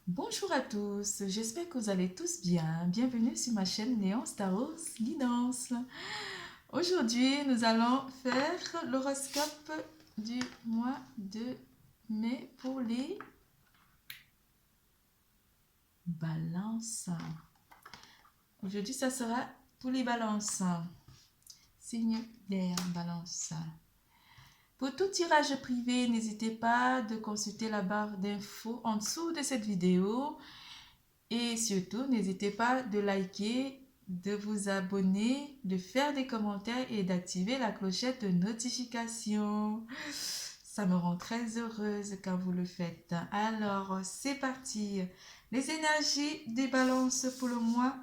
Bonjour à tous, j'espère que vous allez tous bien. Bienvenue sur ma chaîne Néance Tarot Guidance. Aujourd'hui, nous allons faire l'horoscope du mois de mai pour les balances. Aujourd'hui, ça sera pour les balances. Signe d'air, balance. Pour tout tirage privé, n'hésitez pas de consulter la barre d'infos en dessous de cette vidéo. Et surtout, n'hésitez pas de liker, de vous abonner, de faire des commentaires et d'activer la clochette de notification. Ça me rend très heureuse quand vous le faites. Alors, c'est parti. Les énergies des balances pour le mois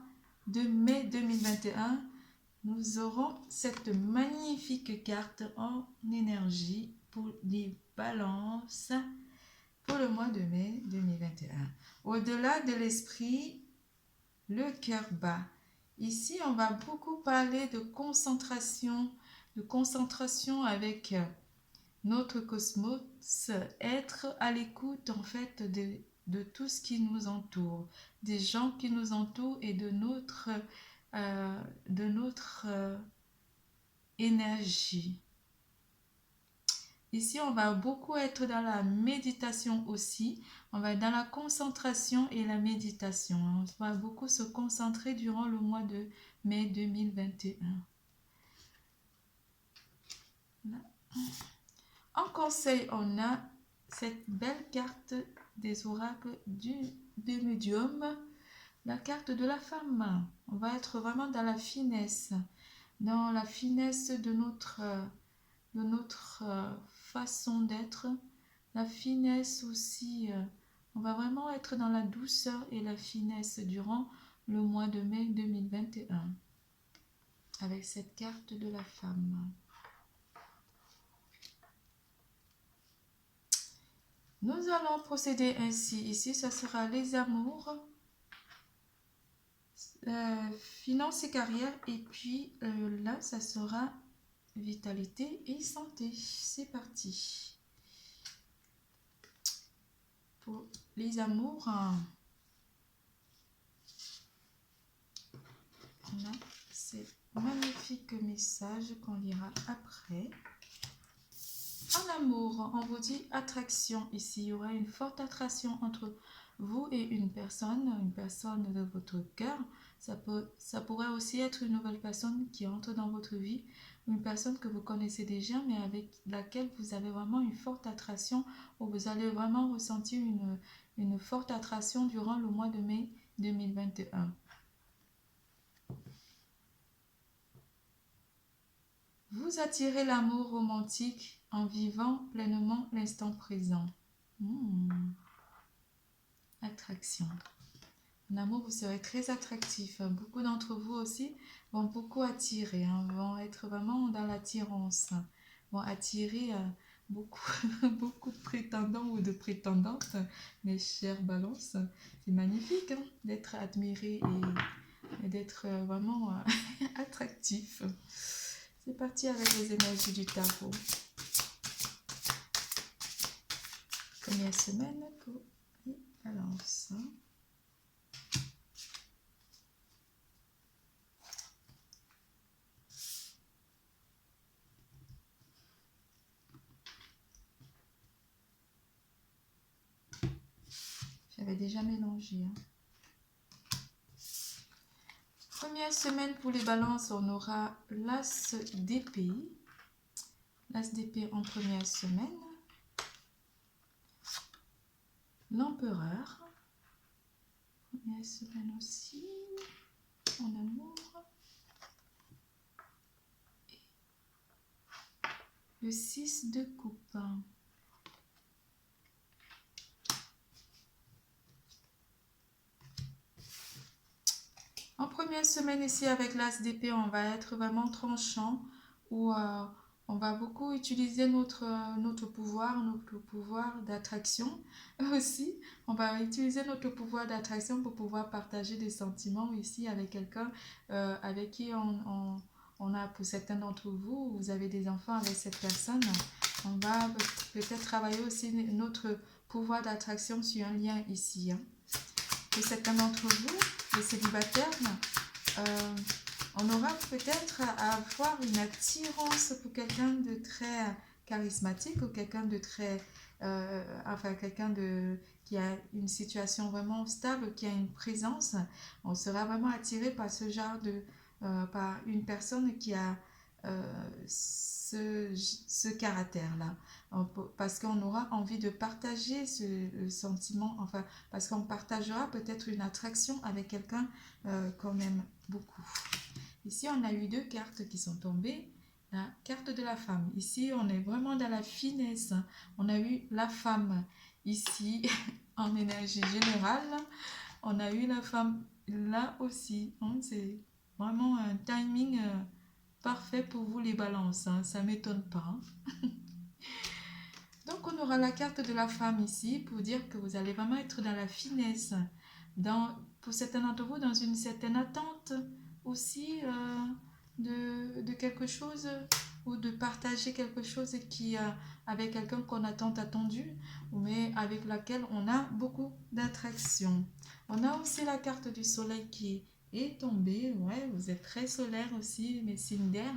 de mai 2021. Nous aurons cette magnifique carte en énergie pour les balances pour le mois de mai 2021. Au-delà de l'esprit, le cœur bat. Ici, on va beaucoup parler de concentration avec notre cosmos, être à l'écoute en fait de tout ce qui nous entoure, des gens qui nous entourent et de notre énergie. Ici, on va beaucoup être dans la méditation aussi. On va être dans la concentration et la méditation. On va beaucoup se concentrer durant le mois de mai 2021. Là. En conseil, on a cette belle carte des oracles des médiums, la carte de la femme. On va être vraiment dans la finesse de notre façon d'être, la finesse aussi. On va vraiment être dans la douceur et la finesse durant le mois de mai 2021 avec cette carte de la femme. Nous allons procéder ainsi. Ici, ça sera les amours, finances et carrière. Et puis là, ça sera vitalité et santé. C'est parti. Pour les amours, on a ces magnifiques messages qu'on lira après. En amour, on vous dit attraction. Ici, il y aura une forte attraction entre vous et une personne de votre cœur. Ça pourrait aussi être une nouvelle personne qui entre dans votre vie, une personne que vous connaissez déjà, mais avec laquelle vous avez vraiment une forte attraction, ou vous allez vraiment ressentir une forte attraction durant le mois de mai 2021. Vous attirez l'amour romantique en vivant pleinement l'instant présent. Attraction. En amour, vous serez très attractif. Beaucoup d'entre vous aussi vont beaucoup attirer, vont être vraiment dans l'attirance, vont attirer beaucoup, beaucoup de prétendants ou de prétendantes, mes chères balances. C'est magnifique d'être admiré et d'être vraiment attractif. C'est parti avec les énergies du tarot. Première semaine pour les balances. J'avais déjà mélangé. Première semaine pour les balances, on aura l'as d'épée. L'as d'épée en première semaine. L'empereur. Première semaine aussi. En amour. Et le 6 de coupe. En première semaine ici avec l'as d'épée, on va être vraiment tranchant ou on va beaucoup utiliser notre pouvoir d'attraction aussi. On va utiliser notre pouvoir d'attraction pour pouvoir partager des sentiments ici avec quelqu'un avec qui on a, pour certains d'entre vous, vous avez des enfants avec cette personne. On va peut-être travailler aussi notre pouvoir d'attraction sur un lien ici. Hein. Pour certains d'entre vous, les célibataires, on aura peut-être à avoir une attirance pour quelqu'un de très charismatique ou quelqu'un de très... enfin, quelqu'un qui a une situation vraiment stable, qui a une présence. On sera vraiment attiré par ce genre de... par une personne qui a ce caractère-là. Parce qu'on aura envie de partager ce sentiment, enfin, parce qu'on partagera peut-être une attraction avec quelqu'un qu'on aime beaucoup. Ici, on a eu 2 cartes qui sont tombées. La carte de la femme. Ici, on est vraiment dans la finesse. On a eu la femme ici, en énergie générale. On a eu la femme là aussi. C'est vraiment un timing parfait pour vous les balances. Hein. Ça ne m'étonne pas. Donc, on aura la carte de la femme ici pour dire que vous allez vraiment être dans la finesse. Pour certains d'entre vous, dans une certaine attente aussi de quelque chose ou de partager quelque chose avec quelqu'un qu'on a tant attendu, mais avec laquelle on a beaucoup d'attraction. On a aussi la carte du soleil qui est tombée. Ouais, vous êtes très solaire aussi, mes signes d'air.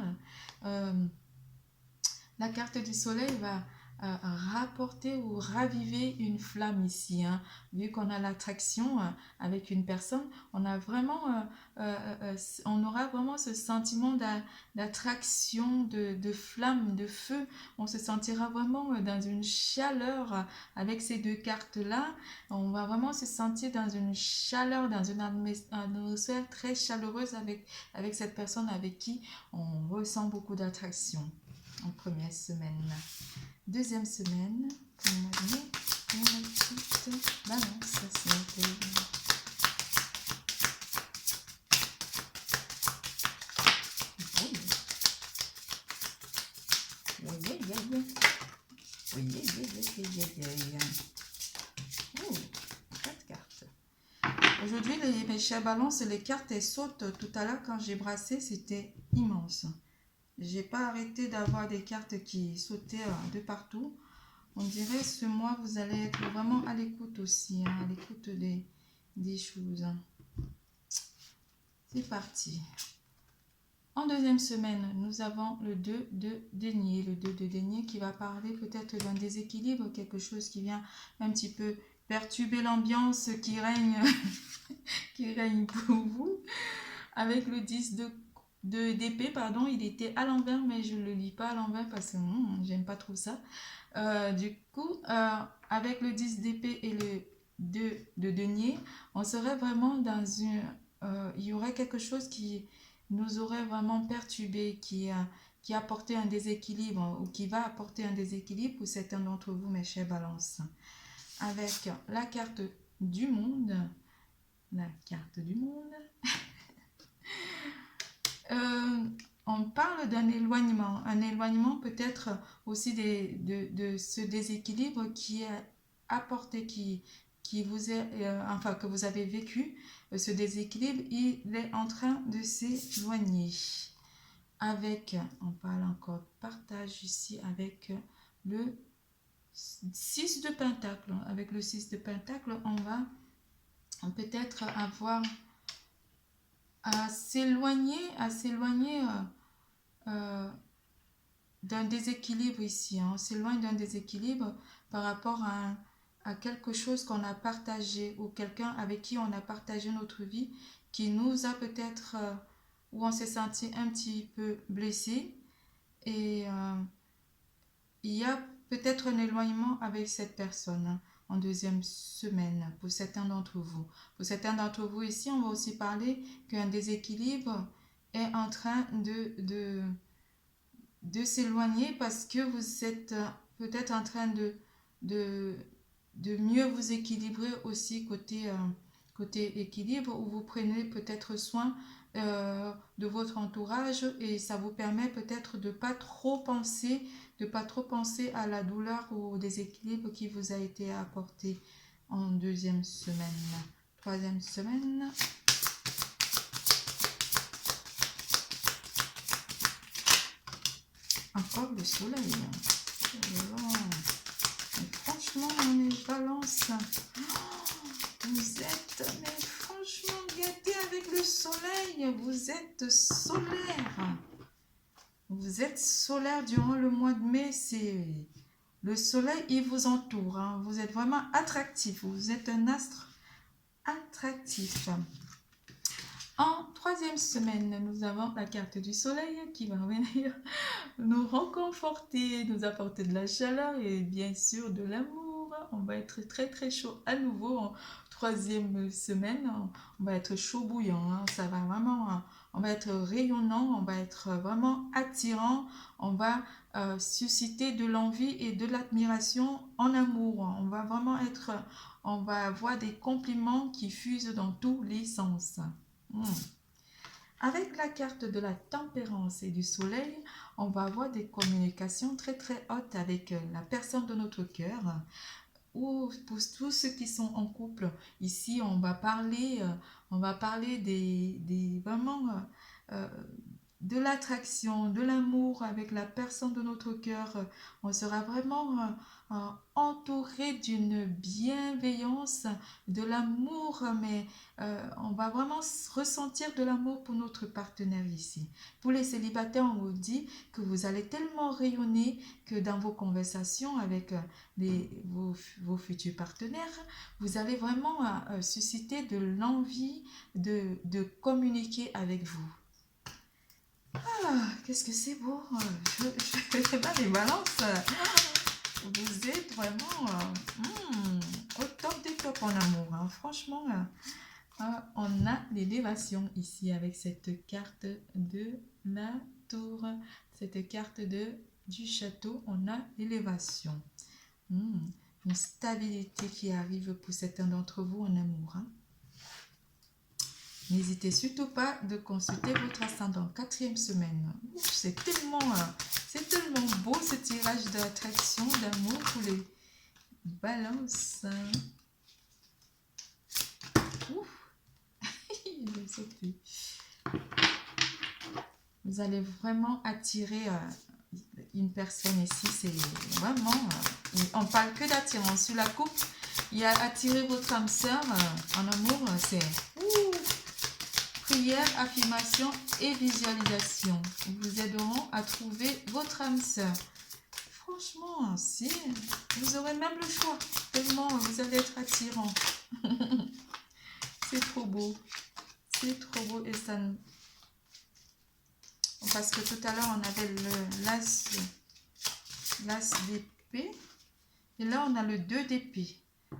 La carte du soleil va rapporter ou raviver une flamme ici. Hein. Vu qu'on a l'attraction avec une personne, on aura vraiment ce sentiment d'attraction, de flamme, de feu. On se sentira vraiment dans une chaleur avec ces 2 cartes-là. On va vraiment se sentir dans une chaleur, dans une atmosphère très chaleureuse avec cette personne avec qui on ressent beaucoup d'attraction. En première semaine. Deuxième semaine, on m'a donné une petite balance. Oh, 4 cartes. Aujourd'hui, mes chers balances, les cartes elles sautent. Tout à l'heure, quand j'ai brassé, c'était immense. J'ai pas arrêté d'avoir des cartes qui sautaient de partout. On dirait ce mois, vous allez être vraiment à l'écoute aussi, hein, à l'écoute des choses. C'est parti. En deuxième semaine, nous avons le 2 de denier. Le 2 de denier qui va parler peut-être d'un déséquilibre, quelque chose qui vient un petit peu perturber l'ambiance qui règne, qui règne pour vous. Avec le 10 d'épée, pardon, il était à l'envers, mais je ne le lis pas à l'envers parce que j'aime pas trop ça. Du coup, avec le 10 d'épée et le 2 de denier, on serait vraiment dans une... il y aurait quelque chose qui nous aurait vraiment perturbé, qui apportait un déséquilibre ou qui va apporter un déséquilibre pour certains d'entre vous, mes chers balances. Avec la carte du monde, la carte du monde, on parle d'un éloignement. Un éloignement peut-être aussi de ce déséquilibre qui est apporté, qui vous est, enfin que vous avez vécu. Ce déséquilibre, il est en train de s'éloigner. Avec, on parle encore de partage ici avec le 6 de pentacle. Avec le 6 de pentacle, on va peut-être avoir à s'éloigner d'un déséquilibre ici. Hein. On s'éloigne d'un déséquilibre par rapport à quelque chose qu'on a partagé ou quelqu'un avec qui on a partagé notre vie qui nous a peut-être, où on s'est senti un petit peu blessé et il y a peut-être un éloignement avec cette personne. Hein, en deuxième semaine pour certains d'entre vous. Pour certains d'entre vous ici, on va aussi parler qu'un déséquilibre est en train de s'éloigner parce que vous êtes peut-être en train de mieux vous équilibrer aussi côté équilibre où vous prenez peut-être soin de votre entourage et ça vous permet peut-être de pas trop penser à la douleur ou au déséquilibre qui vous a été apporté en deuxième semaine. Troisième semaine. Encore le soleil. Oh, franchement, franchement, on est balance. Vous êtes, mais franchement, gâtés avec le soleil. Vous êtes solaire. Vous êtes solaire durant le mois de mai. C'est le soleil, il vous entoure. Hein. Vous êtes vraiment attractif. Vous êtes un astre attractif. En troisième semaine, nous avons la carte du soleil qui va venir nous réconforter, nous apporter de la chaleur et bien sûr de l'amour. On va être très très chaud à nouveau en troisième semaine. On va être chaud bouillant. Hein. Ça va vraiment, on va être rayonnant, on va être vraiment attirant. On va susciter de l'envie et de l'admiration en amour. On va vraiment être, on va avoir des compliments qui fusent dans tous les sens. Avec la carte de la tempérance et du soleil, on va avoir des communications très très hautes avec la personne de notre cœur. Ou pour tous ceux qui sont en couple, ici on va parler des vraiment de l'attraction, de l'amour avec la personne de notre cœur. On sera vraiment entouré d'une bienveillance, de l'amour, mais on va vraiment ressentir de l'amour pour notre partenaire ici. Pour les célibataires, on vous dit que vous allez tellement rayonner que dans vos conversations avec vos futurs partenaires, vous allez vraiment susciter de l'envie de communiquer avec vous. Ah, qu'est-ce que c'est beau. Je fais pas les balances. Vous êtes vraiment au top des tops en amour. Hein. Franchement, on a l'élévation ici avec cette carte de la tour. Cette carte du château, on a l'élévation. Une stabilité qui arrive pour certains d'entre vous en amour. Hein. N'hésitez surtout pas de consulter votre ascendant. Quatrième semaine. C'est tellement beau ce tirage d'attraction, d'amour pour les balances. Il est sauté. Vous allez vraiment attirer une personne ici. C'est vraiment... on parle que d'attirance. Sur la coupe, il y a attirer votre âme sœur en amour. C'est... Prière, affirmation et visualisation vous aideront à trouver votre âme sœur. Franchement, si vous aurez même le choix, tellement vous allez être attirant. C'est trop beau. C'est trop beau et ça... Parce que tout à l'heure, on avait l'as d'épée et là, on a le 2 d'épée.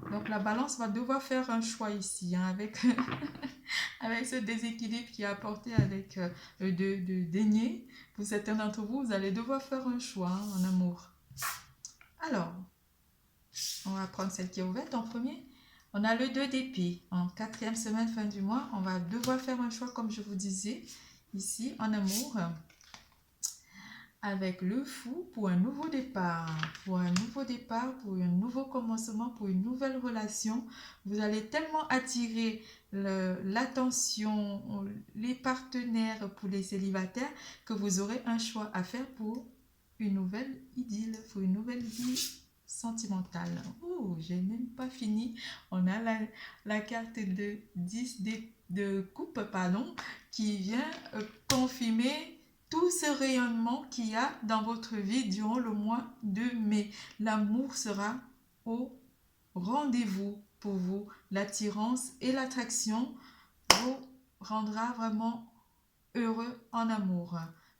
Donc, la balance va devoir faire un choix ici, hein, avec, avec ce déséquilibre qui est apporté avec le 2 de denier. Pour certains d'entre vous, vous allez devoir faire un choix hein, en amour. Alors, on va prendre celle qui est ouverte en premier. On a le 2 d'épée. En quatrième semaine, fin du mois, on va devoir faire un choix, comme je vous disais, ici, en amour. Avec le fou pour un nouveau départ, pour un nouveau commencement, pour une nouvelle relation. Vous allez tellement attirer l'attention, les partenaires pour les célibataires que vous aurez un choix à faire pour une nouvelle idylle, pour une nouvelle vie sentimentale. Oh, j'ai même pas fini. On a la carte de 10 de coupe, pardon, qui vient confirmer tout ce rayonnement qu'il y a dans votre vie durant le mois de mai. L'amour sera au rendez-vous pour vous. L'attirance et l'attraction vous rendra vraiment heureux en amour.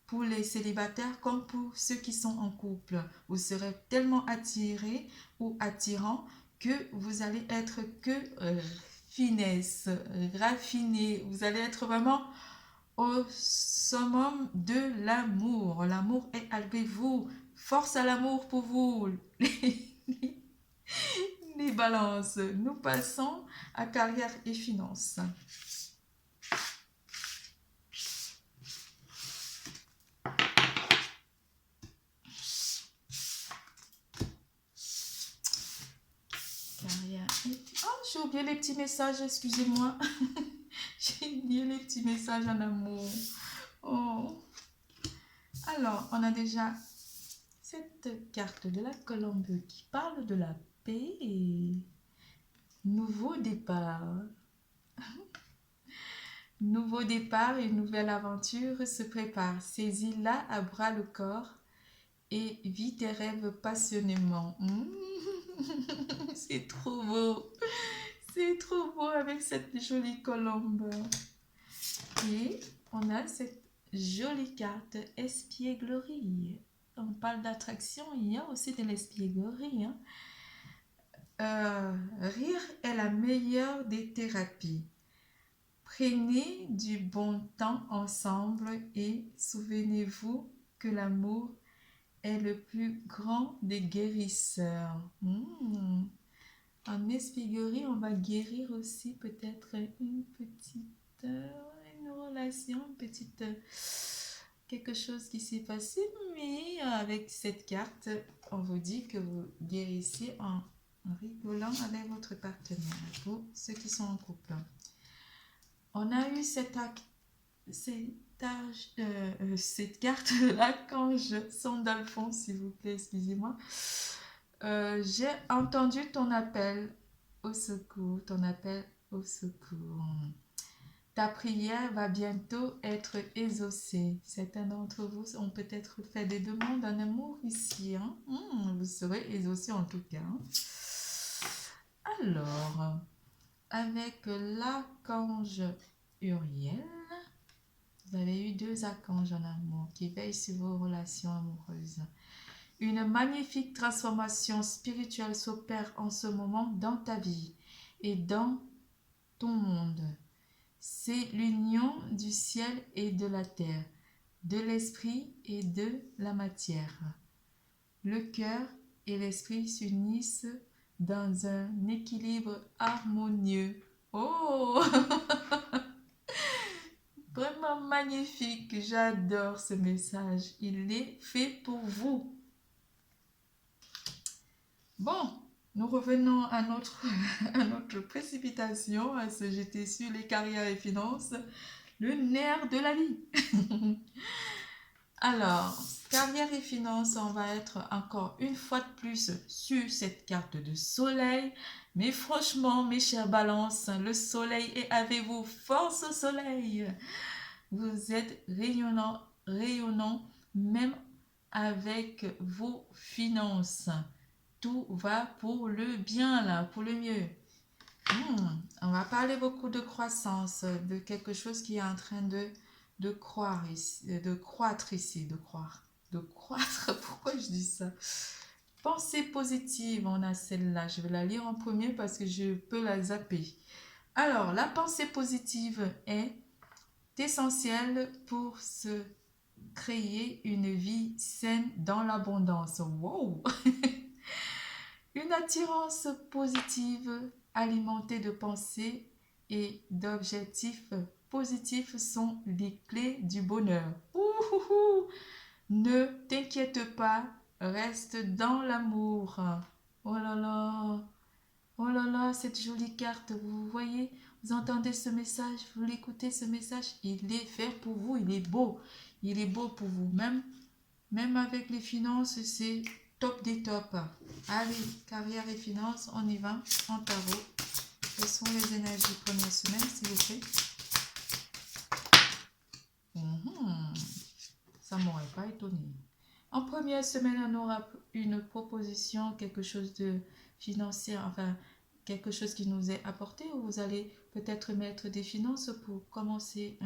Pour les célibataires comme pour ceux qui sont en couple, vous serez tellement attirés ou attirants que vous allez être que finesse, raffiné. Vous allez être vraiment au summum de l'amour. L'amour est avec vous. Force à l'amour pour vous. Les balances. Nous passons à carrière et finances. Carrière et... Oh, j'ai oublié les petits messages, excusez-moi. J'ai oublié les petits messages en amour. Oh. Alors, on a déjà cette carte de la colombe qui parle de la paix. Nouveau départ. Nouveau départ, une nouvelle aventure se prépare. Saisis-la à bras le corps et vis tes rêves passionnément. C'est trop beau. C'est trop beau avec cette jolie colombe. Et on a cette jolie carte espièglerie. On parle d'attraction, il y a aussi de l'espièglerie. Rire est la meilleure des thérapies. Prenez du bon temps ensemble et souvenez-vous que l'amour est le plus grand des guérisseurs. En espièglerie, on va guérir aussi peut-être une petite une relation, quelque chose qui s'est passé, mais avec cette carte, on vous dit que vous guérissez en rigolant avec votre partenaire, pour ceux qui sont en couple. On a eu cette carte de l'archange Sandalphon, s'il vous plaît, excusez-moi. J'ai entendu ton appel au secours, Ta prière va bientôt être exaucée. Certains d'entre vous ont peut-être fait des demandes en amour ici. Vous serez exaucés en tout cas. Alors, avec l'archange Uriel, vous avez eu 2 archanges en amour qui veillent sur vos relations amoureuses. Une magnifique transformation spirituelle s'opère en ce moment dans ta vie et dans ton monde. C'est l'union du ciel et de la terre, de l'esprit et de la matière. Le cœur et l'esprit s'unissent dans un équilibre harmonieux. Oh! Vraiment magnifique, j'adore ce message. Il est fait pour vous. Bon, nous revenons à notre précipitation, à se jeter sur les carrières et finances, le nerf de la vie. Alors, carrière et finances, on va être encore une fois de plus sur cette carte de soleil. Mais franchement, mes chers balances, le soleil est avec vous. Force au soleil! Vous êtes rayonnant, même avec vos finances. Tout va pour le bien là, pour le mieux. On va parler beaucoup de croissance, de quelque chose qui est en train de croître ici, pourquoi je dis ça? Pensée positive, on a celle-là, je vais la lire en premier parce que je peux la zapper. Alors, la pensée positive est essentielle pour se créer une vie saine dans l'abondance. Wow! Une attirance positive alimentée de pensées et d'objectifs positifs sont les clés du bonheur. Ne t'inquiète pas, reste dans l'amour. Oh là là, cette jolie carte, vous voyez, vous entendez ce message, vous l'écoutez ce message, il est fait pour vous, il est beau pour vous, même avec les finances, c'est top des tops. Allez, carrière et finances, on y va, en tarot. Quelles sont les énergies première semaine, s'il vous plaît? Ça ne m'aurait pas étonné. En première semaine, on aura une proposition, quelque chose de financier, enfin, quelque chose qui nous est apporté, où vous allez peut-être mettre des finances pour commencer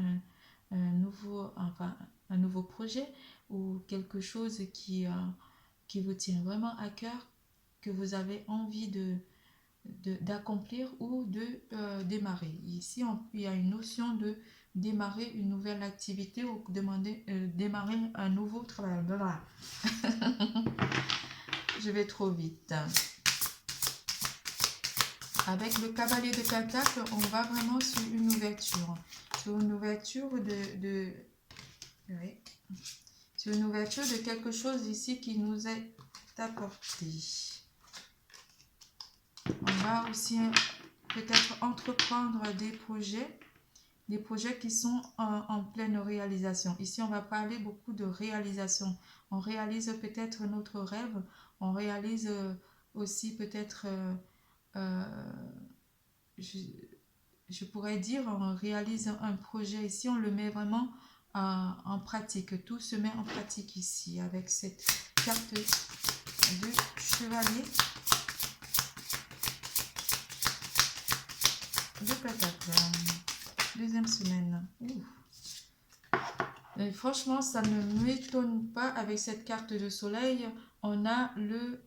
un nouveau projet, ou quelque chose qui vous tient vraiment à cœur, que vous avez envie d'accomplir ou de démarrer. Ici, il y a une notion de démarrer une nouvelle activité ou démarrer un nouveau travail. Voilà. Je vais trop vite. Avec le cavalier de Pentacle, on va vraiment sur une ouverture. Sur une ouverture sur une ouverture de quelque chose ici qui nous est apporté. On va aussi peut-être entreprendre des projets qui sont en pleine réalisation. Ici, on va parler beaucoup de réalisation. On réalise peut-être notre rêve, on réalise aussi peut-être, je pourrais dire, on réalise un projet ici, on le met vraiment en pratique. Tout se met en pratique ici avec cette carte de chevalier de pentacle. Deuxième semaine. Et franchement, ça ne m'étonne pas. Avec cette carte de soleil, on a le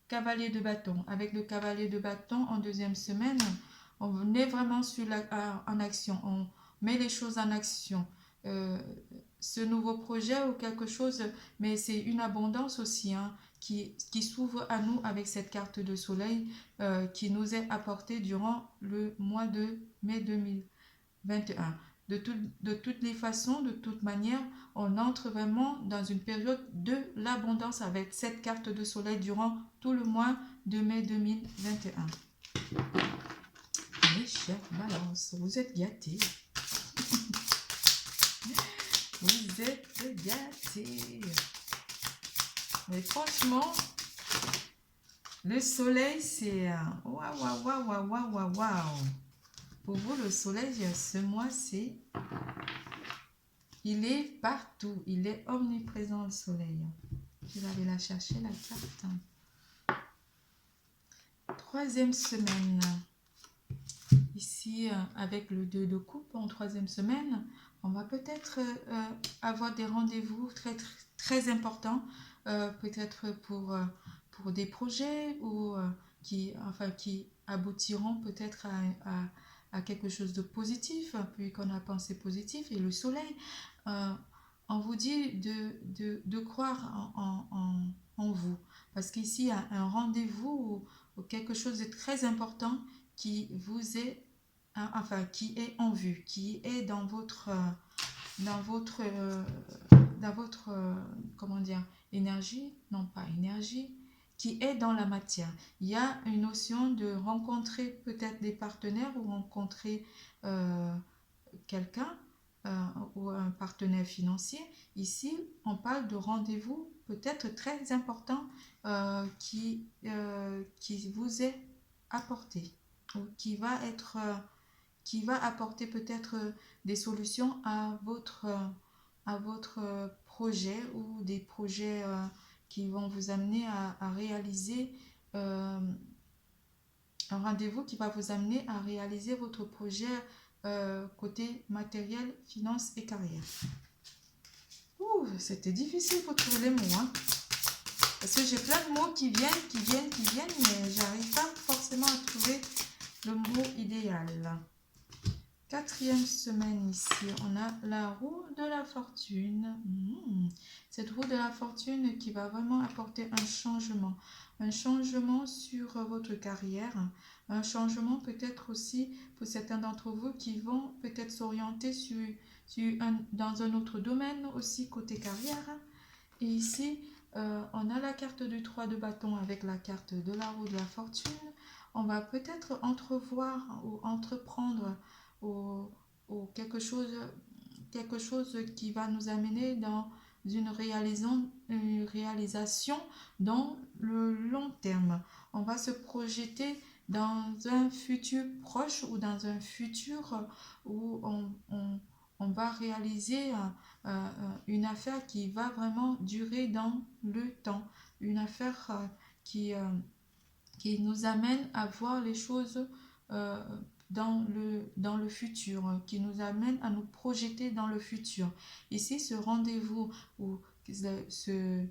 cavalier de bâton. Avec le cavalier de bâton en deuxième semaine, on est vraiment en action. On met les choses en action. Ce nouveau projet ou quelque chose, mais c'est une abondance aussi hein, qui s'ouvre à nous avec cette carte de soleil qui nous est apportée durant le mois de mai 2021. De toutes les façons, de toute manière, on entre vraiment dans une période de l'abondance avec cette carte de soleil durant tout le mois de mai 2021. Mes chers balances, vous êtes gâtés. Vous êtes gâtés. Mais franchement, le soleil, c'est... Waouh, waouh, waouh, waouh, waouh, waouh, waouh. Pour vous, le soleil, ce mois, c'est... Il est partout. Il est omniprésent, le soleil. Je vais aller la chercher, la carte. Troisième semaine. Ici, avec le 2 de coupe, en troisième semaine, on va peut-être avoir des rendez-vous très, très, très importants. Peut-être pour des projets ou qui aboutiront peut-être à quelque chose de positif, puis qu'on a pensé positif. Et le soleil, on vous dit de croire en vous. Parce qu'ici, il y a un rendez-vous ou quelque chose de très important qui vous est, qui est en vue, qui est dans votre comment dire, énergie, non pas énergie, qui est dans la matière. Il y a une notion de rencontrer peut-être des partenaires ou rencontrer quelqu'un ou un partenaire financier. Ici, on parle de rendez-vous peut-être très important qui vous est apporté ou qui va apporter peut-être des solutions à votre projet ou des projets qui vont vous amener à réaliser un rendez-vous qui va vous amener à réaliser votre projet côté matériel, finance et carrière. Ouh, c'était difficile pour trouver les mots, hein. Parce que j'ai plein de mots qui viennent, mais j'arrive pas forcément à trouver le mot idéal. Quatrième semaine ici, on a la roue de la fortune. Cette roue de la fortune qui va vraiment apporter un changement sur votre carrière, un changement peut-être aussi pour certains d'entre vous qui vont peut-être s'orienter dans un autre domaine aussi côté carrière. Et ici, on a la carte du 3 de bâton avec la carte de la roue de la fortune. On va peut-être entrevoir ou entreprendre ou quelque chose qui va nous amener dans une réalisation dans le long terme. On va se projeter dans un futur proche ou dans un futur où on va réaliser une affaire qui va vraiment durer dans le temps. Une affaire qui nous amène à voir les choses dans le futur, qui nous amène à nous projeter dans le futur. Ici, ce rendez-vous ou ce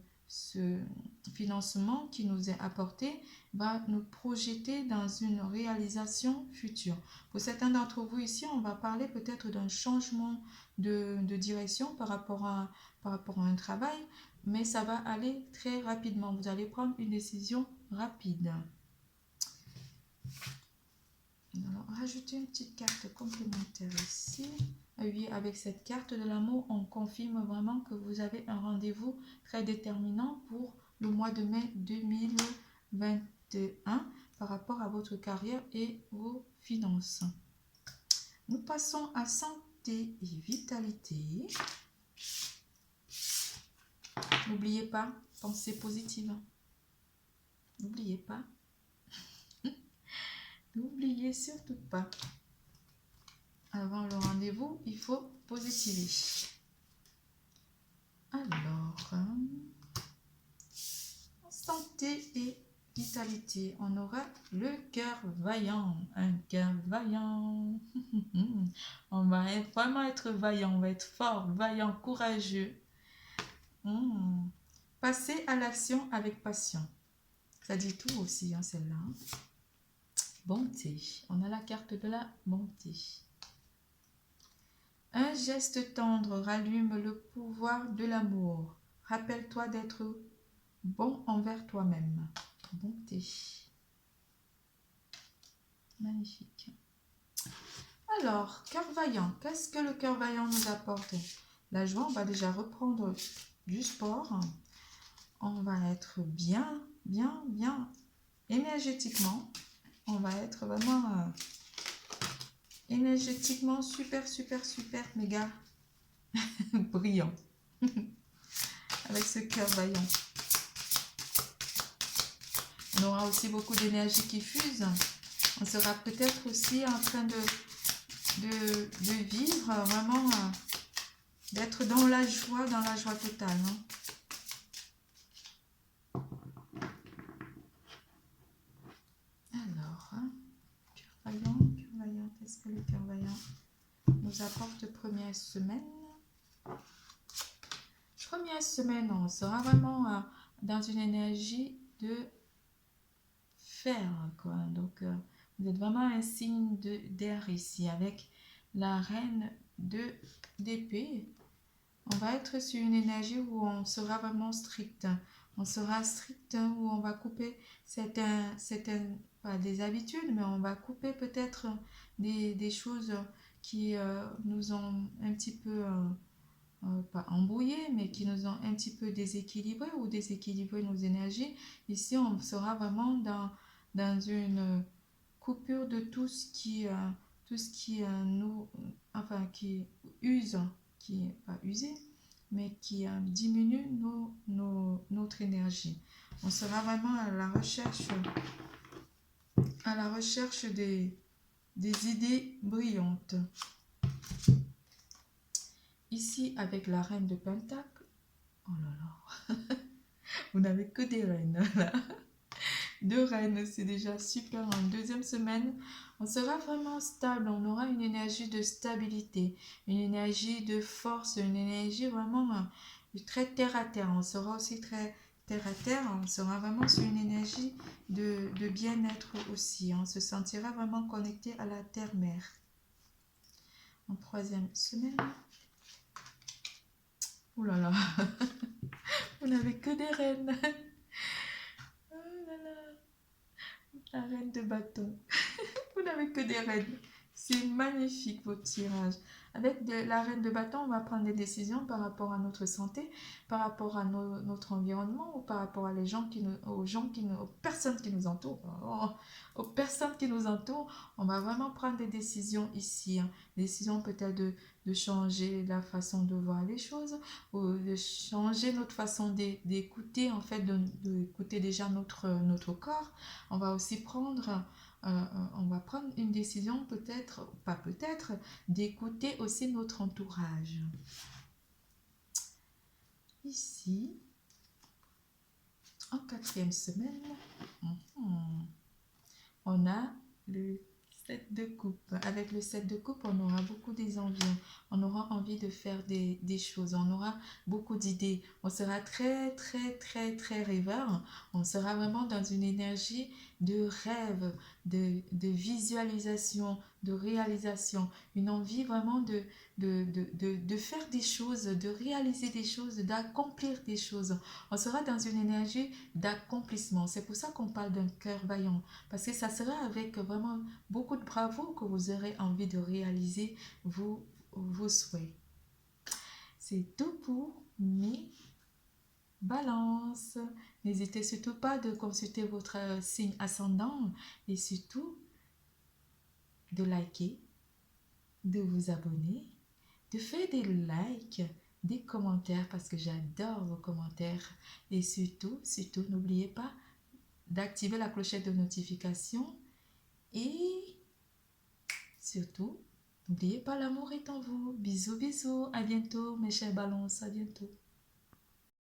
financement qui nous est apporté va nous projeter dans une réalisation future. Pour certains d'entre vous ici, on va parler peut-être d'un changement de direction par rapport à un travail, mais ça va aller très rapidement. Vous allez prendre une décision rapide. Alors, rajouter une petite carte complémentaire ici. Oui, avec cette carte de l'amour, on confirme vraiment que vous avez un rendez-vous très déterminant pour le mois de mai 2021 par rapport à votre carrière et vos finances. Nous passons à santé et vitalité. N'oubliez pas, pensée positive. N'oubliez pas, N'oubliez surtout pas. Avant le rendez-vous, il faut positiver. Alors, santé et vitalité. On aura le cœur vaillant. Un cœur vaillant. On va vraiment être vaillant. On va être fort, vaillant, courageux. Passer à l'action avec passion. Ça dit tout aussi, hein, celle-là. Bonté. On a la carte de la bonté. Un geste tendre rallume le pouvoir de l'amour. Rappelle-toi d'être bon envers toi-même. Bonté. Magnifique. Alors, cœur vaillant. Qu'est-ce que le cœur vaillant nous apporte? La joie, on va déjà reprendre du sport. On va être bien énergétiquement. On va être vraiment énergétiquement super méga brillant. Avec ce cœur vaillant. On aura aussi beaucoup d'énergie qui fuse. On sera peut-être aussi en train de vivre vraiment, d'être dans la joie totale. Hein. Alors, cœur vaillant, qu'est-ce que le cœur vaillant nous apporte première semaine? Première semaine, on sera vraiment dans une énergie de fer, quoi. Donc, vous êtes vraiment un signe d'air ici, avec la reine d'épée. On va être sur une énergie où on sera vraiment strict. On sera strict, où on va couper pas des habitudes, mais on va couper peut-être des choses qui nous ont un petit peu, pas embrouillés, mais qui nous ont un petit peu déséquilibrés ou déséquilibré nos énergies. Ici, on sera vraiment dans une coupure de tout ce qui nous, enfin, qui use, qui n'est pas usé, mais qui diminue notre énergie. On sera vraiment à la recherche des idées brillantes. Ici, avec la reine de Pentacle, oh là là, vous n'avez que des reines là. 2 reines, c'est déjà super. En deuxième semaine, on sera vraiment stable, on aura une énergie de stabilité, une énergie de force, une énergie vraiment très terre à terre. On sera aussi très terre à terre, on sera vraiment sur une énergie de bien-être aussi. On se sentira vraiment connecté à la terre-mère. En troisième semaine, oh là là, vous n'avez que des reines. Oh là là. La reine de bâton. Vous n'avez que des reines. C'est magnifique votre tirage. Avec la reine de bâton, on va prendre des décisions par rapport à notre santé, par rapport à notre environnement ou par rapport à aux personnes qui nous entourent. Aux personnes qui nous entourent, on va vraiment prendre des décisions ici. Hein. Des décisions peut-être de changer la façon de voir les choses ou de changer notre façon d'écouter, en fait, d'écouter déjà notre corps. On va aussi prendre on va prendre une décision d'écouter aussi notre entourage. Ici, en quatrième semaine, on a le 7 de coupe. Avec le 7 de coupe, on aura beaucoup des envies. On aura envie de faire des choses. On aura beaucoup d'idées. On sera très rêveur. On sera vraiment dans une énergie de rêve, de visualisation, de réalisation. Une envie vraiment de faire des choses, de réaliser des choses, d'accomplir des choses. On sera dans une énergie d'accomplissement. C'est pour ça qu'on parle d'un cœur vaillant. Parce que ça sera avec vraiment beaucoup de bravoure que vous aurez envie de réaliser vos souhaits. C'est tout pour mes balances. N'hésitez surtout pas de consulter votre signe ascendant et surtout de liker, de vous abonner, de faire des likes, des commentaires parce que j'adore vos commentaires et surtout, n'oubliez pas d'activer la clochette de notification Et surtout, n'oubliez pas, l'amour est en vous. Bisous, bisous. À bientôt, mes chers balances. À bientôt.